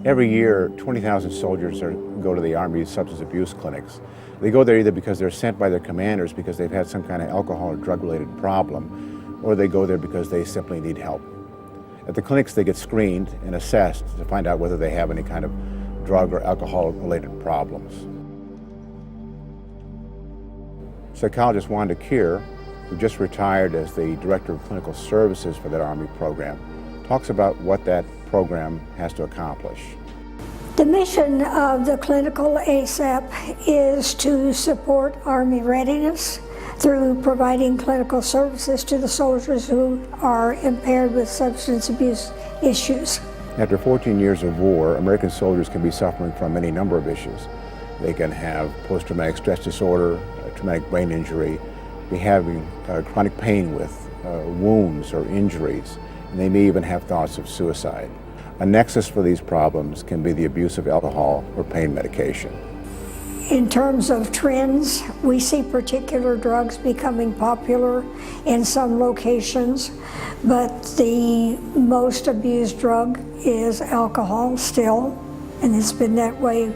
Every year, 20,000 soldiers go to the Army substance abuse clinics. They go there either because they're sent by their commanders because they've had some kind of alcohol or drug-related problem, or they go there because they simply need help. At the clinics, they get screened and assessed to find out whether they have any kind of drug or alcohol-related problems. Psychologist Wanda Keir, who just retired as the Director of Clinical Services for that Army program, talks about what that program has to accomplish. The mission of the clinical ASAP is to support Army readiness through providing clinical services to the soldiers who are impaired with substance abuse issues. After 14 years of war, American soldiers can be suffering from any number of issues. They can have post-traumatic stress disorder, traumatic brain injury, be having chronic pain with wounds or injuries, and they may even have thoughts of suicide. A nexus for these problems can be the abuse of alcohol or pain medication. In terms of trends, we see particular drugs becoming popular in some locations, but the most abused drug is alcohol still, and it's been that way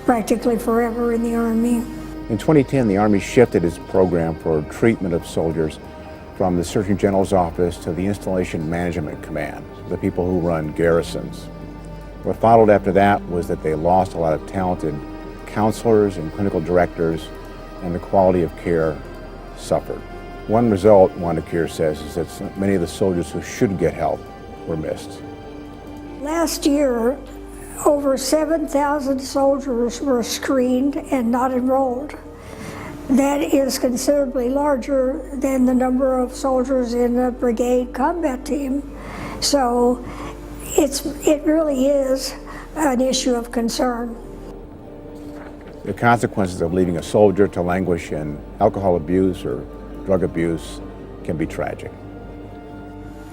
practically forever in the Army. In 2010, the Army shifted its program for treatment of soldiers from the Surgeon General's office to the Installation Management Command, the people who run garrisons. What followed after that was that they lost a lot of talented counselors and clinical directors, and the quality of care suffered. One result, Wanda Keir says, is that many of the soldiers who should get help were missed. Last year, over 7,000 soldiers were screened and not enrolled. That is considerably larger than the number of soldiers in a brigade combat team. So it really is an issue of concern. The consequences of leaving a soldier to languish in alcohol abuse or drug abuse can be tragic.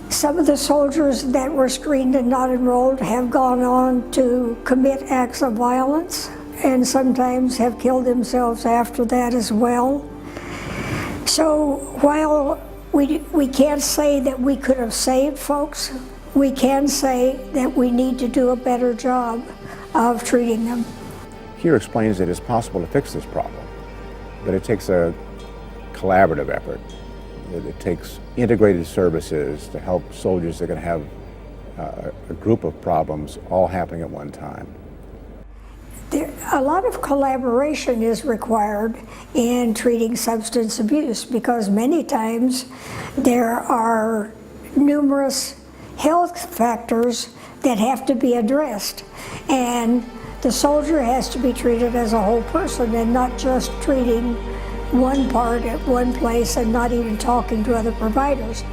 Some of the soldiers that were screened and not enrolled have gone on to commit acts of violence and sometimes have killed themselves after that as well. So while we can't say that we could have saved folks, we can say that we need to do a better job of treating them. Keir explains that it's possible to fix this problem, but it takes a collaborative effort. It takes integrated services to help soldiers that can have a group of problems all happening at one time. A lot of collaboration is required in treating substance abuse because many times there are numerous health factors that have to be addressed, and the soldier has to be treated as a whole person and not just treating one part at one place and not even talking to other providers.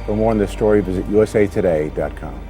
For more on this story, visit usatoday.com.